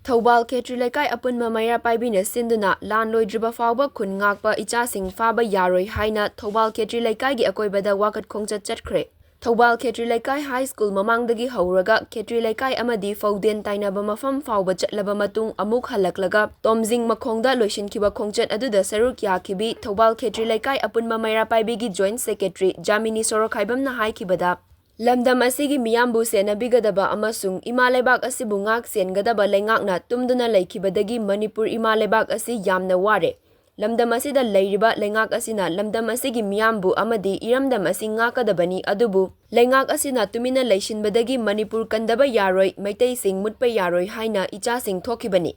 Thobal Khetri Lekai Apunma Maira Paibina Sinduna, Laan Loidriba Faoba Khun-Ngakpa Echa Faba Yaroi Haina, Thobal Khetri Lekai gi Akoibada Wakat Khongchat Chatkhre. Thobal Khetri Lekai High School Mamangdagi Hauraga, Khetri Lekai Amadi Fauden Tainaba Mafam Faoba Chatlaba Matung Amuk Halaklaga, Tomzing Makhongda Loishinkiba Khongchat Aduda Saruk Yakibi, Thobal Khetri Lekai Apunma Maira Paibigi Joint Secretary, Jamini Sorokhaibam na Haikibada. Lamdam asigi miyambu senabigadaba amasung ima lebak asibu ngak sengadaba lengakna tumduna leikibadagi Manipur ima lebak asi yamna ware. Lamdam asida leiriba lengak asina lamdam asigi miyambu amadi iramdam asi ngakadabani adubu lengak asina tumina leishinbadagi Manipur kandaba yaroi maitei sing mutpa yaroi haina icha sing thokibani.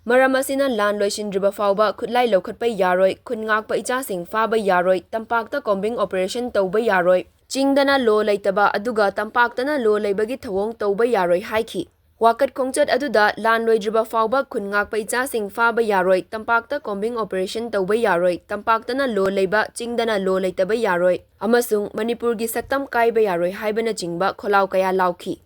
Maram asina Laan Loidriba Faoba khutlai lokhatpa yaroi Khun-Ngakpa icha sing Faba yaroi tampakta combing operation tauba yaroi. Chingdana lo leitaba aduga tampaktana lo leibagi thawong tauba yaroi haiki. Wakat Khongchat aduda Laan Loidriba Faoba Khun-Ngakpa icha sing Faba yaroi tampakta combing operation tauba yaroi tampaktana lo leiba chingdana lo leitaba yaroi amasung Manipur gi saktam kaiba yaroi haibana chingba kholau kaya lauki.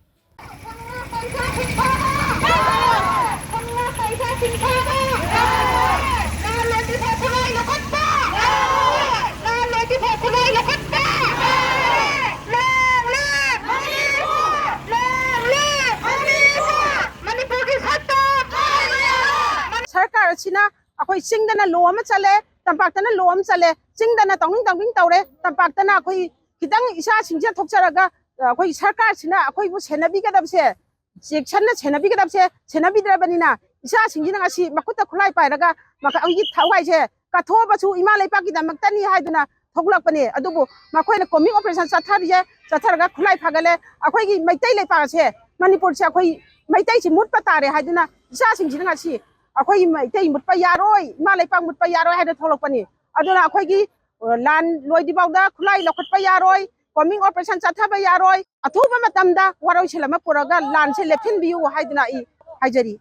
Sarkar China, Akoi Singdana Loam Chale, Tampatana Loam Chale, Singdana Tonging Taure, Tampatana Koi Kidang Isha Sinja Toksaraga, Koi Sarkar China, Akoi was Henabigadabse, Chana Chenabigadabse, Chenabidrabanina, Isha Sinjinasi, Makuta Kulai Paraga, Makawi Tawaje, Katoba to Imale Pakida, Maktani Haidana, Toglapane, Adubo, Makoy coming operation Satarja, Sataraga Kulai Pagale, Akoi Maitele Pase, Manipur Chakoi, Maitai Mutpatare, Haidana, Isha Sinjinasi. Akhoi Maitei mutpa yaroi malai pang mutpa yaroi haida tholokpani aduna akhoi gi Laan Loidriba da khulai lokhatpa yaroi coming operation chathaba yaroi athuba matamda waroi selama puraga Laan se lephin biu haidina I haijari